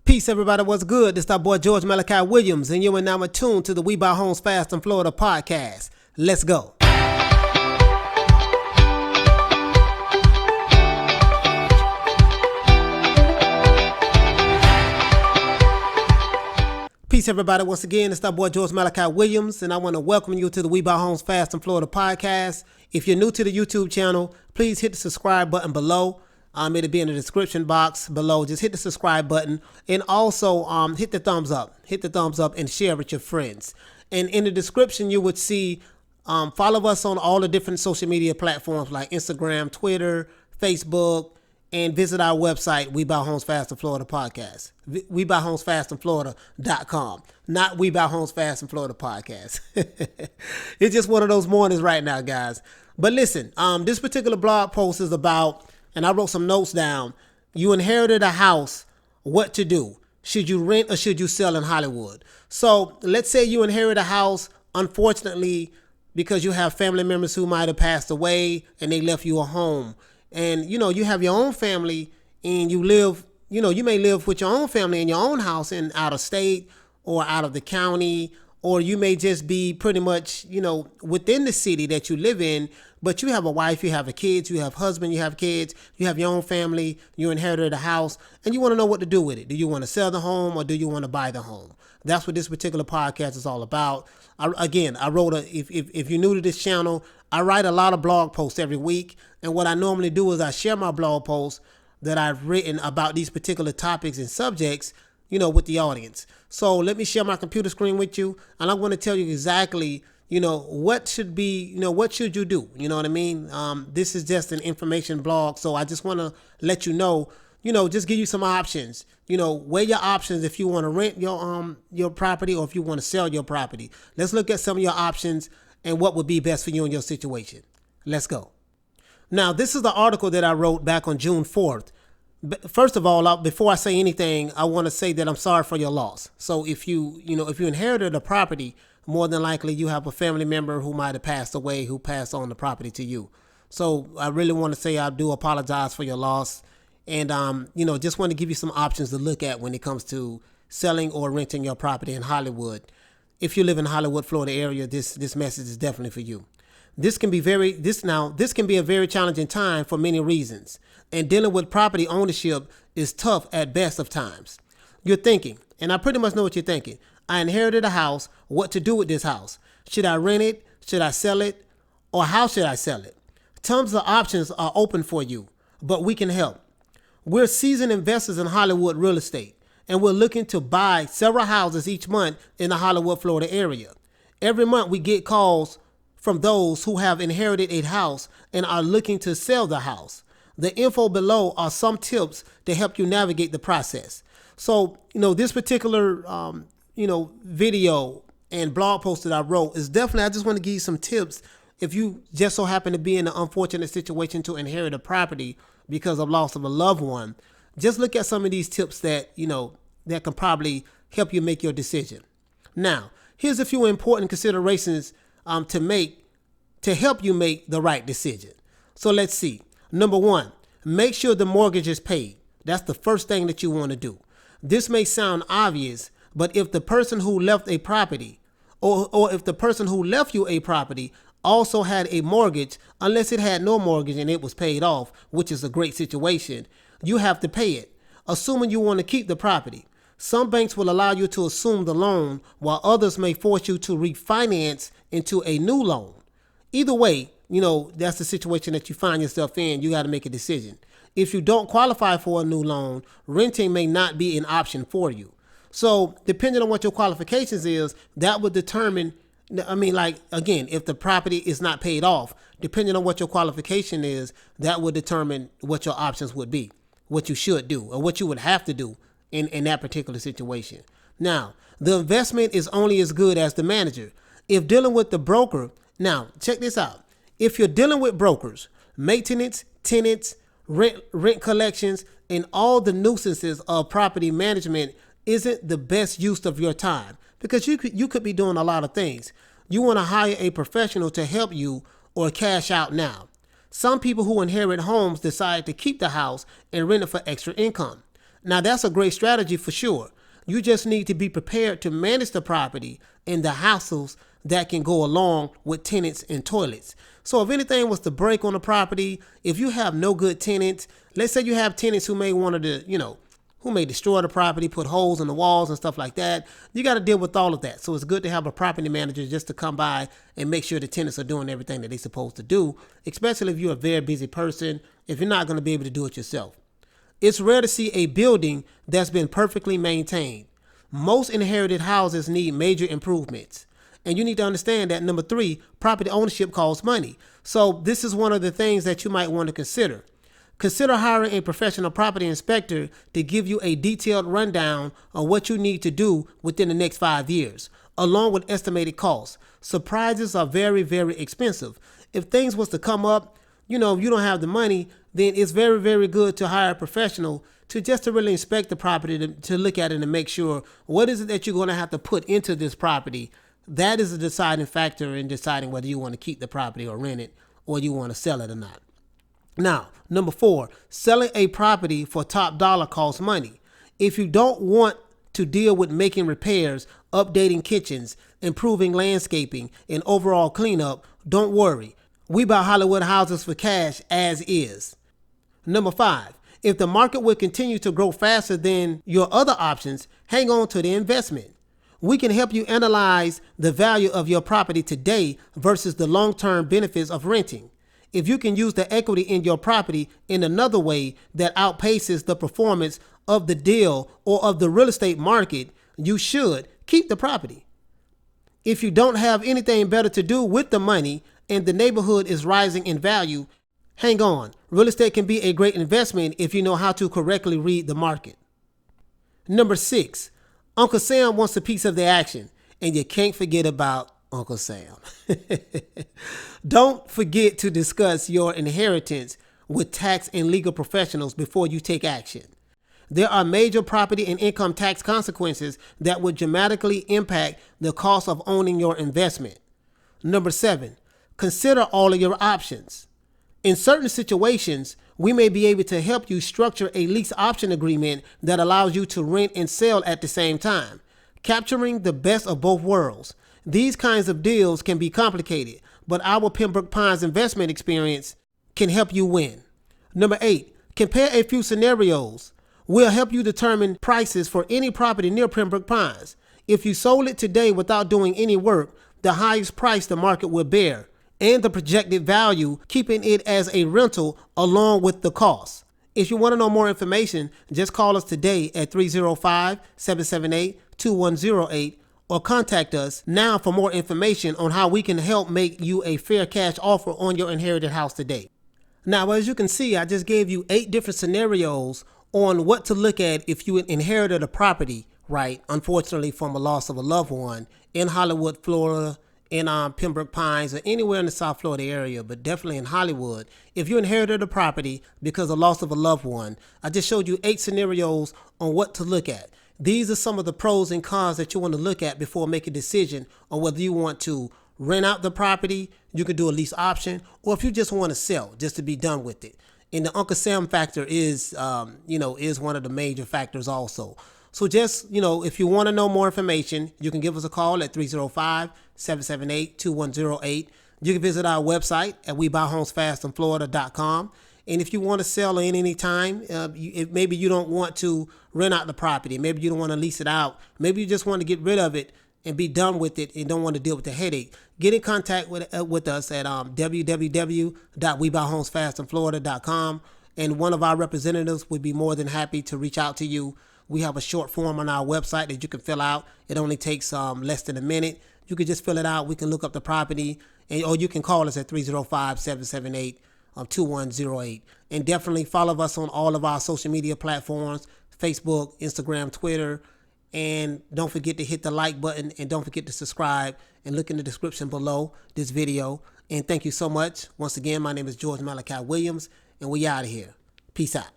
Peace, everybody. What's good? This is our boy George Malachi Williams, and you are now attuned to the We Buy Homes Fast in Florida podcast. Let's go. Peace, everybody. Once again, it's our boy George Malachi Williams, and I want to welcome you to the We Buy Homes Fast in Florida podcast. If you're new to the YouTube channel, please hit the subscribe button below. It'll be in the description box below. Just hit the subscribe button and also hit the thumbs up. Hit the thumbs up and share with your friends. And in the description, you would see follow us on all the different social media platforms like Instagram, Twitter, Facebook, and visit our website, We Buy Homes Fast in Florida podcast. WeBuyHomesFastInFlorida.com. Not We Buy Homes Fast in Florida podcast. It's just one of those mornings right now, guys. But listen, this particular blog post is about, and I wrote some notes down. You inherited a house, what to do? Should you rent or should you sell in Hollywood? So let's say you inherit a house, unfortunately, because you have family members who might have passed away and they left you a home. And, you have your own family and you live, you may live with your own family in your own house and out of state or out of the county, or you may just be pretty much, within the city that you live in, but you have a wife, you have a kids, you have husband, you have kids, you have your own family, you inherited a house, and you want to know what to do with it. Do you want to sell the home or do you want to buy the home? That's what this particular podcast is all about. I wrote if you're new to this channel, I write a lot of blog posts every week. And what I normally do is I share my blog posts that I've written about these particular topics and subjects, with the audience. So let me share my computer screen with you. And I'm going to tell you exactly, what should you do? You know what I mean? This is just an information blog. So I just want to let you know, just give you some options, weigh your options if you want to rent your property or if you want to sell your property. Let's look at some of your options and what would be best for you in your situation. Let's go. Now, this is the article that I wrote back on June 4th. First of all, before I say anything, I want to say that I'm sorry for your loss. So if you inherited a property, more than likely you have a family member who might have passed away, who passed on the property to you. So I really want to say I do apologize for your loss. And, just want to give you some options to look at when it comes to selling or renting your property in Hollywood. If you live in the Hollywood, Florida area, this message is definitely for you. This can be a very challenging time for many reasons. And dealing with property ownership is tough at best of times. You're thinking, and I pretty much know what you're thinking. I inherited a house. What to do with this house? Should I rent it? Should I sell it? Or how should I sell it? Tons of options are open for you, but we can help. We're seasoned investors in Hollywood real estate, and we're looking to buy several houses each month in the Hollywood, Florida area. Every month we get calls from those who have inherited a house and are looking to sell the house. The info below are some tips to help you navigate the process. So, this particular, video and blog post that I wrote is definitely, I just want to give you some tips. If you just so happen to be in an unfortunate situation to inherit a property because of loss of a loved one, just look at some of these tips that, that can probably help you make your decision. Now, here's a few important considerations to help you make the right decision. So let's see. Number one, make sure the mortgage is paid. That's the first thing that you want to do. This may sound obvious, but if the person who left a property or if the person who left you a property also had a mortgage, unless it had no mortgage and it was paid off, which is a great situation, you have to pay it, assuming you want to keep the property. Some banks will allow you to assume the loan, while others may force you to refinance into a new loan. Either way, that's the situation that you find yourself in. You got to make a decision. If you don't qualify for a new loan, renting may not be an option for you. So depending on what your qualifications is, that would determine, if the property is not paid off, depending on what your qualification is, that would determine what your options would be, what you should do, or what you would have to do in that particular situation. Now, the investment is only as good as the manager. If dealing with the broker, now check this out. If you're dealing with brokers, maintenance, tenants, rent collections, and all the nuisances of property management isn't the best use of your time, because you could be doing a lot of things. You want to hire a professional to help you or cash out now. Some people who inherit homes decide to keep the house and rent it for extra income. Now that's a great strategy for sure. You just need to be prepared to manage the property and the hassles that can go along with tenants and toilets. So if anything was to break on the property, if you have no good tenants, let's say you have tenants who may want to, who may destroy the property, put holes in the walls and stuff like that, you got to deal with all of that. So it's good to have a property manager just to come by and make sure the tenants are doing everything that they're supposed to do, especially if you're a very busy person, if you're not going to be able to do it yourself. It's rare to see a building that's been perfectly maintained. Most inherited houses need major improvements. And you need to understand that, number 3, property ownership costs money. So this is one of the things that you might want to consider. Consider hiring a professional property inspector to give you a detailed rundown on what you need to do within the next 5 years, along with estimated costs. Surprises are very, very expensive. If things was to come up, if you don't have the money, then it's very, very good to hire a professional to really inspect the property, to look at it and make sure what is it that you're going to have to put into this property. That is a deciding factor in deciding whether you want to keep the property or rent it, or you want to sell it or not. Now, number 4, selling a property for top dollar costs money. If you don't want to deal with making repairs, updating kitchens, improving landscaping, and overall cleanup, don't worry. We buy Hollywood houses for cash as is. Number 5, if the market will continue to grow faster than your other options, hang on to the investment. We can help you analyze the value of your property today versus the long-term benefits of renting. If you can use the equity in your property in another way that outpaces the performance of the deal or of the real estate market, you should keep the property. If you don't have anything better to do with the money and the neighborhood is rising in value, hang on. Real estate can be a great investment if you know how to correctly read the market. Number 6, Uncle Sam wants a piece of the action, and you can't forget about Uncle Sam. Don't forget to discuss your inheritance with tax and legal professionals before you take action. There are major property and income tax consequences that would dramatically impact the cost of owning your investment. Number 7, consider all of your options. In certain situations, we may be able to help you structure a lease option agreement that allows you to rent and sell at the same time, capturing the best of both worlds. These kinds of deals can be complicated, but our Pembroke Pines investment experience can help you win. Number 8, compare a few scenarios. We'll help you determine prices for any property near Pembroke Pines. If you sold it today without doing any work, the highest price the market will bear, and the projected value, keeping it as a rental along with the cost. If you want to know more information, just call us today at 305-778-2108 or contact us now for more information on how we can help make you a fair cash offer on your inherited house today. Now, as you can see, I just gave you 8 different scenarios on what to look at if you inherited a property, right? Unfortunately, from a loss of a loved one in Hollywood, Florida, in Pembroke Pines, or anywhere in the South Florida area, but definitely in Hollywood. If you inherited a property because of loss of a loved one, I just showed you 8 scenarios on what to look at. These are some of the pros and cons that you want to look at before making a decision on whether you want to rent out the property, you can do a lease option, or if you just want to sell, just to be done with it. And the Uncle Sam factor is, is one of the major factors also. So just, if you want to know more information, you can give us a call at 305-778-2108. You can visit our website at WeBuyHomesFastInFlorida.com. And if you want to sell in any time, maybe you don't want to rent out the property. Maybe you don't want to lease it out. Maybe you just want to get rid of it and be done with it and don't want to deal with the headache. Get in contact with us at www.WeBuyHomesFastInFlorida.com. And one of our representatives would be more than happy to reach out to you. We have a short form on our website that you can fill out. It only takes less than a minute. You can just fill it out. We can look up the property, or you can call us at 305-778-2108. And definitely follow us on all of our social media platforms, Facebook, Instagram, Twitter. And don't forget to hit the like button, and don't forget to subscribe, and look in the description below this video. And thank you so much. Once again, my name is George Malachi Williams, and we out of here. Peace out.